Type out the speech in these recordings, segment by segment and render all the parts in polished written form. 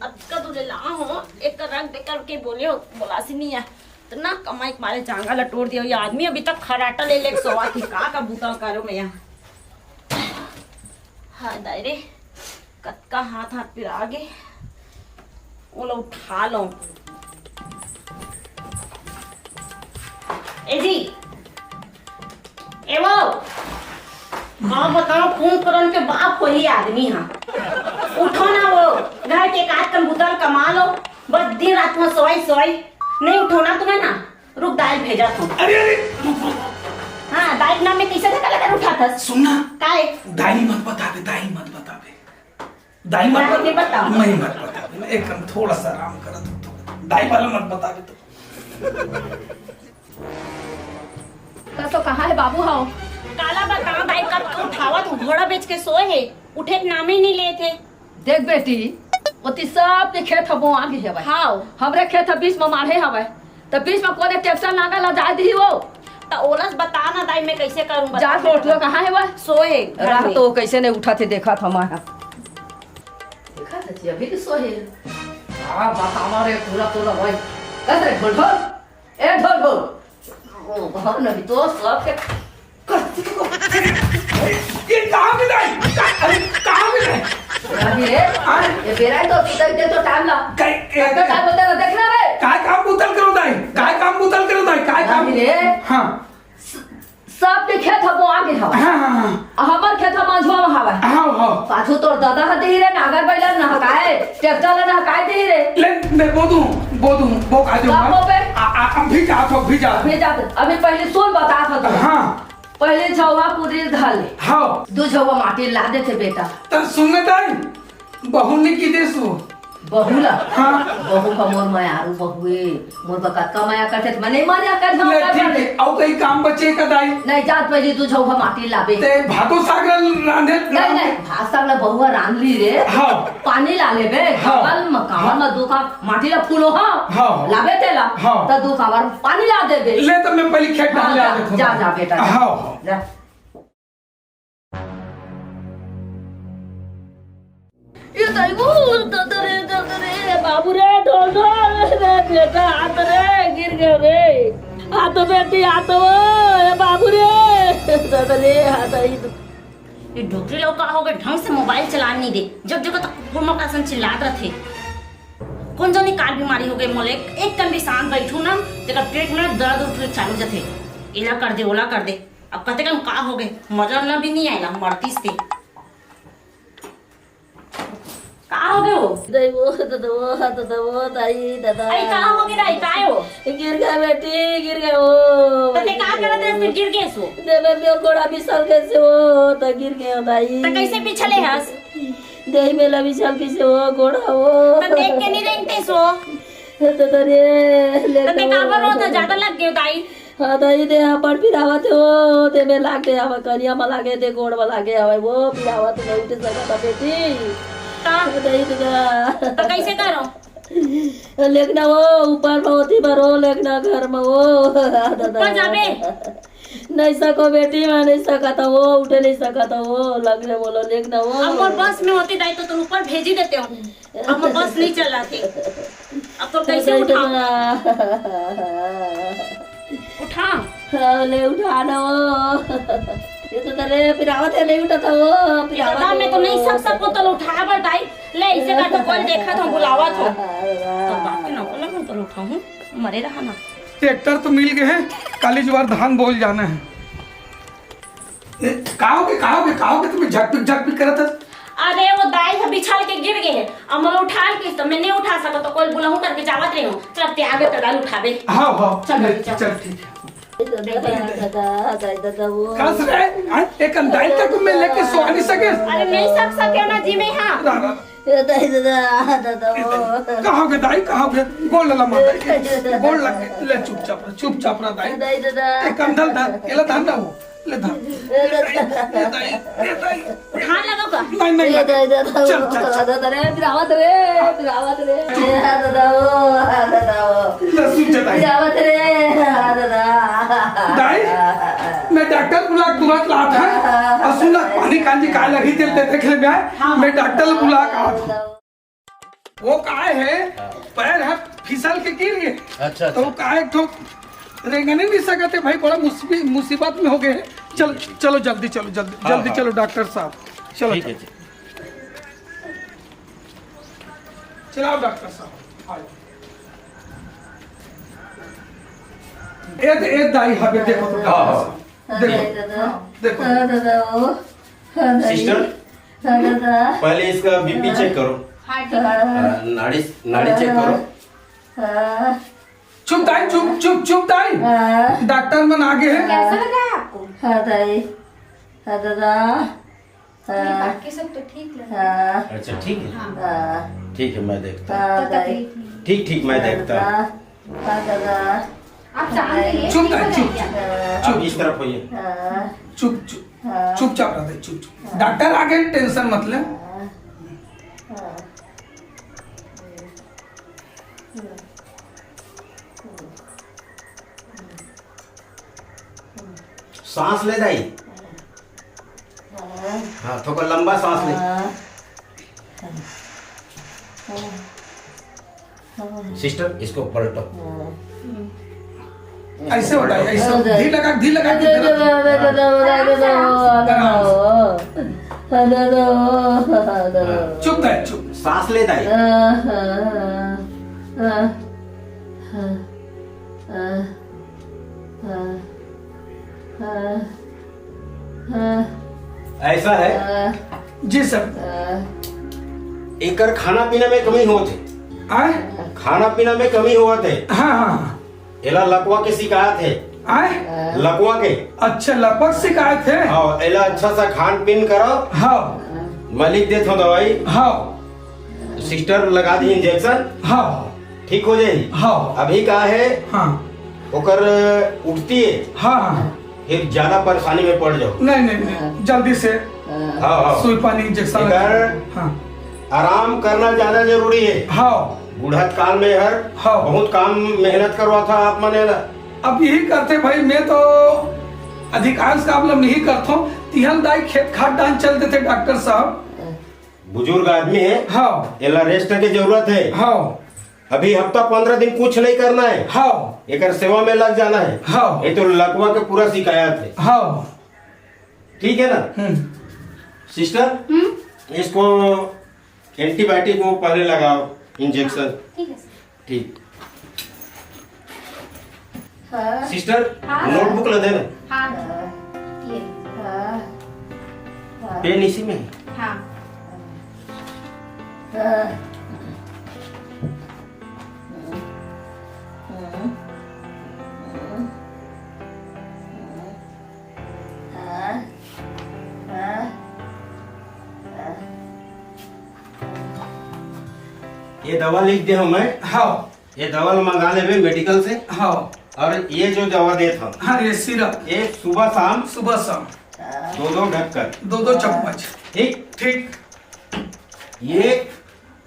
अक्का तुझे ला हो एक रख दे करके बोलियो बोलासी नहीं है तो ना कमाई के मारे जांगा लटोड़ दियो। ये आदमी अभी तक खराटा ले ले सोवा थी का बूता करो मैं यहाँ। हाँ दायरे कत्का हाथ हाथ पिरा गे वो लोग उठा लो। ए जी ए वो हाँ बताओ फोन करन के बाप कोई आदमी हाँ उठो ना वो घर के काट कंप्यूटर कमा लो बस दिन रात में सोई सोई नहीं उठो ना तुम्हें ना रुक दाल भेजा तुम। अरे अरे हाँ दाल नाम में कैसे धक्का लगा उठा था सुनना काय दाई मत बता दे दाई मत बता दे दाई मत बता मैं मत बता दे एक थोड़ा सा आराम कर तो दाई वाला मत बता दे तो कहाँ है बाबू हाओ काला बता दाई कब उठावा तुम घोड़ा बेच के सोए है उठे नाम ही नहीं लिए थे। देख बेटी ओती सब के खेत हबो आगे हेबे हां हमरे खेत बीच में मारे हबे त बीच में कोने ट्रैक्टर लागा ला जा दी वो त ओलस बता ना दाई मैं कैसे करूं जा तो उठलो कहां है वो सोए रात तो कैसे नहीं उठा थे देखा था मैं देखा था अभी तो सोए आ बात हमारे पूरा पूरा भाई कैसे ढोल ढोल ए ढोल ढोल ओ घर नहीं तो सब के ये कहां में दाई कहां में दाई अभी रे ये बेरा तो तक दे तो टाइम ला काय काय बोलते ना देखना रे काय काम बुतल करो दाई काय काम बुतल करो दाई काय काम अभी रे हां सब के खेत हबो आगे हवा हां हमर खेत मंझवा में हवा हां हां पाछू तोर दादा ह देही रे नागर बैला न हकाए ट्रैक्टर न हकाए देही रे ले मैं बोदू वो का दो हम भी जा अभी पहले सुन बता था तो हां पहले छवा पूरी धाले हां दो छवा माटी ला दे थे बेटा त सुनने दाई बहु ने की देसु बहुला हां बहु का मोर मैं आरू बहुए मोर बका कमाया करते मने मारे कर हम ले ठीक है औ कई काम बचे का दाई नहीं जात पहले तू छवा माटी लाबे ते भातो सागर रांधे नहीं भाषा ला बहुआ रांधली रे हां पानी ला लेबे कमल मकान में दो का माटी ला फूलो हां लाबे तेला त दो का पानी ला देबे ले तो मैं पहले खेत डाल ले देखो जा जा बेटा हां जा ये दाई रे बाबू रे ढोल ढोल रे बेटा हाथ रे गिर गए रे हाथ बेटी हाथ ए बाबू रे दादा रे हाथ ये डॉक्टर लोग का हो गए ढंग से मोबाइल चलाने नहीं दे जब जगह तक पूर्ण का सन चिल्लात रहे कौन जानी कार बीमारी हो गई मोले एक कम भी शांत बैठू ना तेरा पेट में दर्द उठ चालू जाते इला कर दे ओला कर दे अब कते कम का हो गए मजा ना भी नहीं आएगा मरती से का हो गए वो दाई वो दाई दादा अरे का हो गया दाई काय हो गिर गया बेटी गिर गया वो तो ते का करत रे फिर गिर गए सो दे मेरे घोड़ा भी सल कैसे हो तो गिर गया दाई तो कैसे पिछले हंस दे मेला भी सल कैसे हो घोड़ा हो तो देख के नहीं रेंगते सो तो रे ले तो ते का बरो तो ज्यादा लग गयो दाई हाँ दाई दे पर पिरावत हो दे में लाग दे आवा करिया में लागे दे गोड़ में लागे आवा वो पिरावत नहीं उठ सकता बेटी दाई तो कैसे करो लेकिन वो ऊपर में होती बरो लेकिन घर में वो ऊपर जाबे नहीं सको बेटी मैं नहीं सका था वो उठ नहीं सका था वो लगने बोलो लेकिन वो अब मोर बस में होती दाई तो तुम ऊपर भेज ही देते हो अब मोर बस नहीं चल रहा थी अब तो कैसे उठा ले उठाना वो ये तो तेरे पिरावत है नहीं उठाता वो पिरावत में तो नहीं सब को तो उठाया पर दाई ले इसे का तो कौन देखा था बुलावा था तो बाप के नौकर लगा तो उठाऊं मरे रहा ना ट्रैक्टर तो मिल गए हैं काली ज्वार धान बोल जाना है कहोगे तुम्हें झटपिक करत है अरे वो दाई है बिछाल के गिर गए अब मैं उठा के तो मैं नहीं उठा सका तो कोई बुलाऊं करके जावत रही हूं चल ते आगे तो दाल उठावे हां चल चल ठीक है दादा वो कस रे एक अंदाई तक मैं लेके सो नहीं सके अरे नहीं सके ना जी में हां दादा वो कहोगे दाई कहोगे गोल लला माता गोल लग ले चुपचाप रह दाई दादा एक अंदल था एला धान ना वो ले धान ले दाई ठान लगा का नहीं दादा रे पिरावत रे दादा वो लसून चलाई पिरावत रे दादा दाई मैं डॉक्टर बुला तुरंत लात है और सुना पानी कांजी काय लगी तेल देख ले मैं डॉक्टर बुला का वो काय है पैर है फिसल के गिर गए। अच्छा तो काय तो रेंगने नहीं सकते भाई, बड़ा मुसीबत में हो गए। चल चलो जल्दी चलो जल्दी जल्दी चलो डॉक्टर साहब चलो ठीक है जी। चलाओ डॉक्टर साहब आओ। ए दाई हबे देखो तो डॉक्टर साहब, देखो देखो सिस्टर पहले इसका बीपी चेक करो, नाड़ी नाड़ी चेक करो। चुप दाई चुप चुप चुप दाई, डॉक्टर मन आगे है। कैसा लगा है आपको? हाँ दाई, हाँ दादा, बाकी सब तो ठीक लगा। अच्छा ठीक है, हाँ ठीक है मैं देखता हाँ दाई, हूँ। ठीक ठीक मैं देखता हूँ। हाँ दादा, आप चांद लिए चुप दाई चुप चुप आप इस तरफ होइए। हाँ चुप चुप चुपचाप रह दे, चुप चुप। डॉक्टर आगे टेंशन मत ले। सांस ले दाई, हाँ थोड़ा लंबा सांस ले। सिस्टर इसको पलटो। ऐसे हो रहा है, ऐसे धी लगा धी लगा चुप दाई चुप। सांस ले दाई। ऐसा है जी सर। एकर खाना पीना में कमी होते, आए खाना पीना में कमी होते। हाँ हाँ एला लकवा की शिकायत है, आए लकवा के। अच्छा लगभग शिकायत है। हाँ एला अच्छा सा खान पीन करो। हाँ मैं लिख देता हूँ दवाई, हाँ सिस्टर लगा दी इंजेक्शन, हाँ ठीक हो जाएगी। हाँ अभी का है हाँ ओकर उठती है हाँ फिर ज्यादा परेशानी में पड़ जाओ। नहीं नहीं नहीं जल्दी से हाँ हाँ सुई पानी इंजेक्शन एकर हाँ आराम करना ज्यादा जरूरी है। हाँ बुढ़त काल में हर हाँ। बहुत काम मेहनत करवा था आप मने। अब यही करते भाई, मैं तो अधिकांश काम लोग नहीं करता हूँ। तिहन दाई खेत खाद डाल चलते थे डॉक्टर साहब। बुजुर्ग आदमी है, हाँ एला रेस्ट की जरूरत है। हाँ अभी हफ्ता 15 दिन कुछ नहीं करना है, हाँ एकर सेवा में लग जाना है। हाँ। ये तो लकवा के पूरा शिकायत है, हाँ ठीक है ना। सिस्टर इसको एंटीबायोटिक वो पहले लगाओ इंजेक्शन। ठीक है सर। ठीक सिस्टर नोटबुक ला देना, हाँ ये पेन इसी में है। हाँ ये दवा लिख दे हूँ मैं, हाँ ये दवा मंगा ले मेडिकल से। हाँ और ये जो दवा देता हूँ हाँ ये सिरप ये सुबह शाम सुबह शाम 2 ढक्कन, 2 चम्मच। ठीक। ठीक ये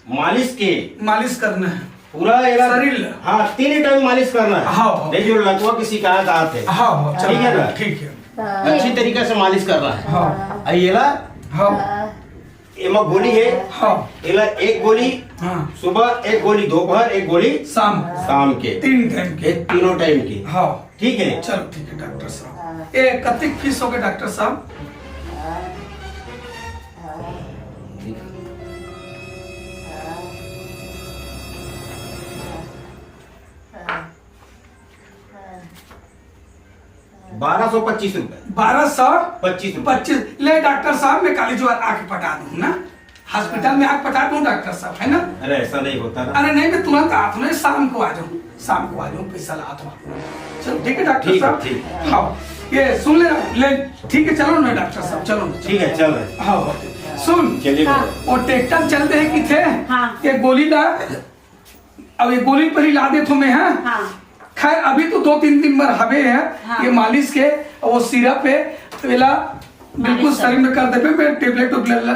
मालिश के मालिश करना है पूरा शरीर। हाँ 3 टाइम मालिश करना है। हाँ। नहीं जो लकवा की शिकायत आते है, हाँ हाँ ठीक है ना। ठीक है अच्छी तरीके से मालिश करना है। हाँ अयला हाँ एमा गोली है, हाँ एला 1 गोली हाँ सुबह, 1 गोली दोपहर, 1 गोली शाम शाम के, 3 टाइम के। ये तीनों टाइम की, हाँ ठीक है। चलो ठीक है डॉक्टर साहब। ये कतिक फीस हो गए डॉक्टर साहब? ₹1225 1225 ले डॉक्टर साहब, मैं काली ज्वार आके पटा दूँ ना, हॉस्पिटल में आके पटा दूँ डॉक्टर साहब, है ना। अरे ऐसा नहीं होता ना। अरे नहीं मैं तुरंत आता हूँ, शाम को आ जाऊँ, शाम को आ जाऊँ, पैसा लाता हूँ। चलो ठीक है डॉक्टर ठीक है, साहब। ठीक। हाँ ये सुन ले ठीक है, चलो ना डॉक्टर साहब, चलो। ठीक है चल रहे। हाँ सुन, चलिए वो ट्रैक्टर चलते हैं कि थे हाँ। ये गोली ला, अब ये गोली पर ही ला दे तुम्हें। हाँ हाँ खैर अभी तो 2-3 दिन में हवे है। हाँ। ये मालिश के वो सिरप है वेला बिल्कुल शरीर में कर दे, मैं टेबलेट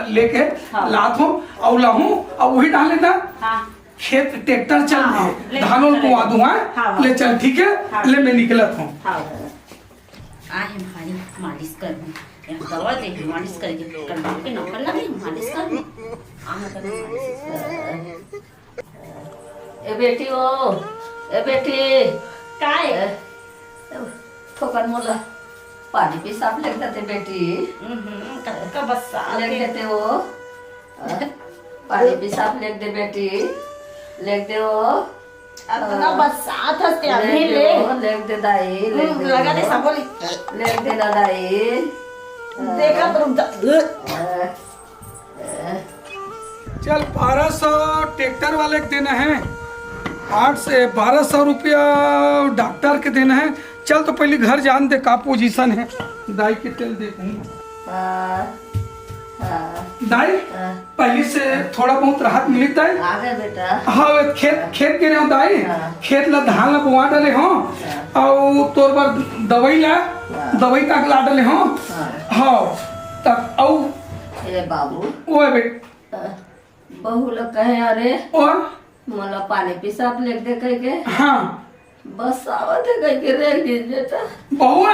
लेके हाँ। लात हूँ और लाहूँ और वही डाल लेना। हाँ खेत ट्रैक्टर चल हाँ, रहे ले धानों चलेगा। को आ दूँ। हाँ। ले चल ठीक है। हाँ। ले मैं निकलत हूँ। हाँ आहे भारी मालिश कर दवा दे मालिश करके कर के नौकर लगे मालिश कर मालिश ए बेटी ओ ए बेटी काय ठोकर मोला पानी पेशाब लग जाते बेटी का बस्सा लग देते हो पानी पेशाब लग दे बेटी लग दे हो अतना बरसात हस्ते अभी ले लग दे दाई लगा दे सबोली लग दे ना दाई देखा तो रुक जा चल 1200 ट्रैक्टर वाले के देना है, 8 से 1200 रुपया डॉक्टर के देना है। चल तो पहले घर जान दे का पोजीशन है। दाई के तेल देखूं। दाई पहले से थोड़ा बहुत राहत मिलता है। आ गए बेटा हाँ खेत गिरे हो दाई, खेत ला धान ला बुआ डाले हो और तोर बार दवाई तक ला डाले हो। हाँ तब औ ए बाबू वो बेट बहू लोग कहे अरे और मोला पानी पेशाब लग दे कह के हाँ बस आवत है कह के रह गई बेटा बहू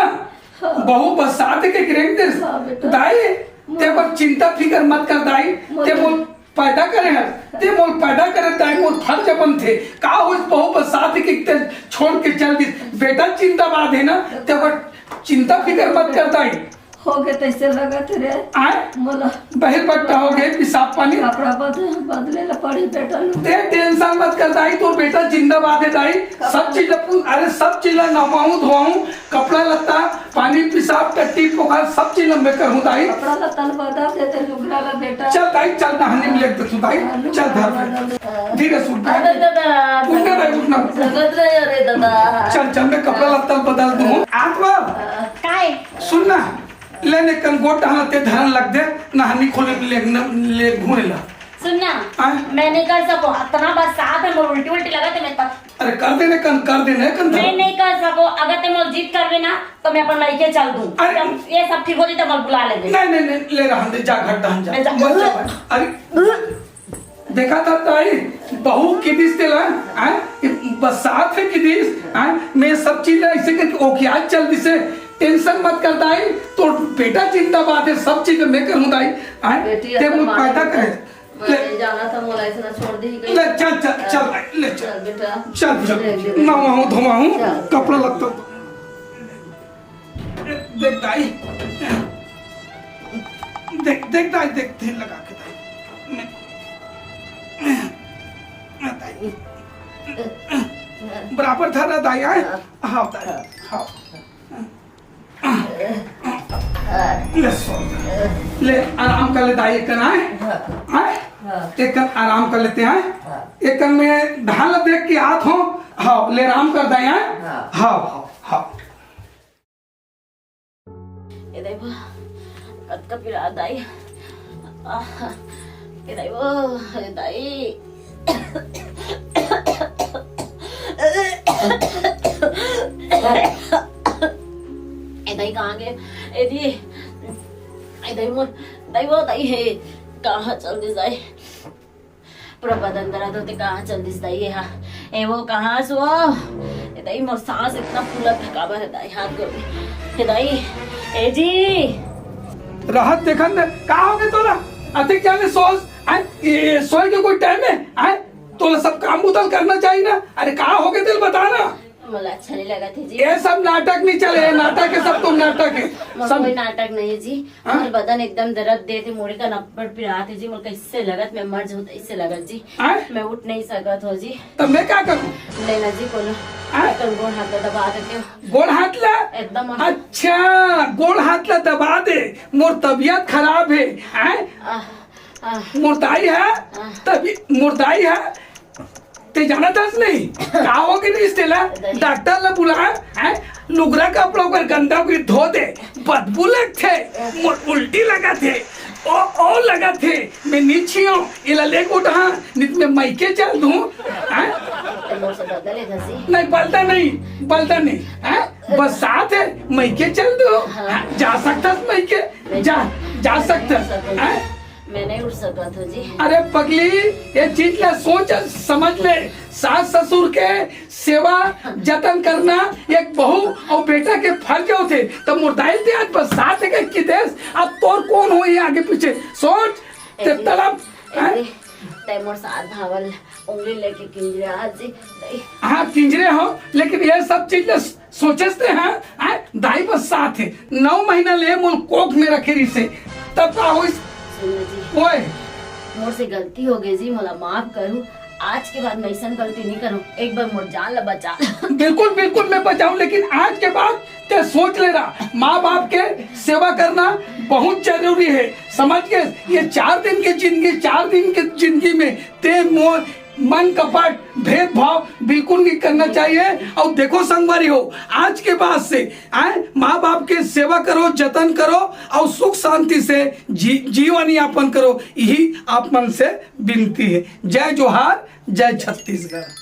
बहू बरसात के गिरेंग दे हाँ बेटा। दाई ते पर चिंता फिकर मत कर दाई, ते मोल पैदा करे है, ते मोल पैदा करे दाई मोल फर्ज बन थे का हो बहू बरसात के ते छोड़ के चल दी बेटा चिंता बात है ना, ते पर चिंता फिकर मत कर दाई। हो गए तैसे लगा थे आए मोला बहर बट्टा हो गए पेशाब पानी कपड़ा बदले ला पड़ी बेटा ते टेंशन मत कर दाई, तो बेटा जिंदाबाद है दाई। सब चीज अरे सब चीज नहाऊं धोआऊं कपड़ा लत्ता पानी पेशाब टट्टी पोखर सब चीज मैं करूँ दाई। कपड़ा ला तन बता देते लुगड़ा ला बेटा चल दाई चल नहाने में लग तू दाई चल घर धीरे सूट अरे दादा उठना दाई उठना जगत रहे अरे दादा चल मैं कपड़ा लत्ता बदल दूँ। आत्मा काय सुनना लेने कन गोटा हाथे धरन लग दे नहानी खोले ले घूने ला सुनना आए? मैं नहीं कर सकूं इतना बरसात है मोर उल्टी लगा ते मैं अरे कर देने कन मैं नहीं कर सकूं। अगर ते मोर जीत करवे ना तो मैं अपन लड़के चल दूं। अरे- जब ये सब ठीक हो जाए तो मोर बुला लेंगे। नहीं ले रहा दे जा घर दहन जा मैं जा- मत जा भाई। अरे देखा था ताई बहू किदिस तेला बरसात है किदिस मैं सब चीज ऐसे करके ओके आज चल दिसे टेंशन मत कर दाई, तो बेटा जिंदाबाद है सब चीज मैं करूँ दाई। बेटी ते मुझ पैदा करे मैं जाना था मोला ऐसे ना छोड़ दी गई ले चल भाई ले चल चल बेटा चल नहाऊं धोआऊं कपड़ा लगता देख दाई देख दाई देख तेल लगा के दाई बराबर था ना दाई आए हाँ दाई हाँ ले आराम कर ले दाई एक कन आए एक कन आराम कर लेते हैं एक कन में ढाल देख के हाथ हो हाँ ले आराम कर दाई आए हाँ हाँ ये देखो कद का पिरा दाई ये देखो दाई दाई कहाँ गए दाई वो दाई है कहाँ चल दिस दाई पूरा बदन दर्द होते कहाँ चल दिस दाई है ए वो कहाँ सो दाई मोर सांस इतना फूला थकावा है दाई हाथ गोड़ दाई ए जी राहत देखन दे का हो गए तोला अधिक जाने सोच ये सोए के कोई टाइम है तोला सब काम उतल करना चाहिए ना। अरे कहा हो गए दिल बताना मुझे अच्छा नहीं लगा थी जी ये सब नाटक नहीं चले नाटक है सब तुम नाटक है सब कोई नाटक नहीं है जी मेरे बदन एकदम दर्द देते मुड़ी का नब्बड़ पिरा थे जी मुझे इससे लगत मैं मर जाऊँ इससे लगत जी मैं उठ नहीं सकत हो जी तब मैं क्या करूँ लेना जी बोलो गोड़ हाथ में दबा देते हो गोड़ हाथ ला एकदम अच्छा गोड़ हाथ ला दबा दे मोर तबीयत खराब है मुर्दाई है तभी मुर्दाई है ते जाना था नहीं का हो गई नहीं तेला डॉक्टर ला बुलाया लुगरा कपड़ों पर गंदा को धो दे बदबू लग थे उल्टी लगा थे ओ लगा थे मैं नीचे हूँ इला ले उठा नित में मैके चल दूं नहीं बलता नहीं बस साथ है मैके चल दो जा सकता मैके जा सकता मैं नहीं उठ सकता था जी अरे पगली ये चीज ला सोच समझ ले सास ससुर के सेवा जतन करना एक बहू और बेटा के फर्ज होते तब मुर्दाई थे आज बस साथ है कि देश अब तोर कौन हो ये आगे पीछे सोच ते तड़प तय मोर साथ धावल उंगली लेके किंजरे आज जी दई हाँ किंजरे हो, लेकिन ये सब चीज सोचते हैं दाई बस साथ है 9 महीना ले मोल कोख में रखे रही से तब का हो सुन जी ओए मोर से गलती हो गई जी, मोला माफ करू। आज के बाद मैं ऐसा गलती नहीं करूँ। एक बार मोर जान ला बचा। बिल्कुल बिल्कुल मैं बचाऊं, लेकिन आज के बाद ते सोच ले रहा माँ बाप के सेवा करना बहुत जरूरी है, समझ के। ये 4 दिन की जिंदगी, 4 दिन की जिंदगी में ते मोर मन कपट भेदभाव बिल्कुल नहीं करना चाहिए। और देखो संगवारी हो, आज के बाद से माँ बाप के सेवा करो, जतन करो और सुख शांति से जीवन यापन करो, यही आप मन से विनती है। जय जोहार, जय छत्तीसगढ़।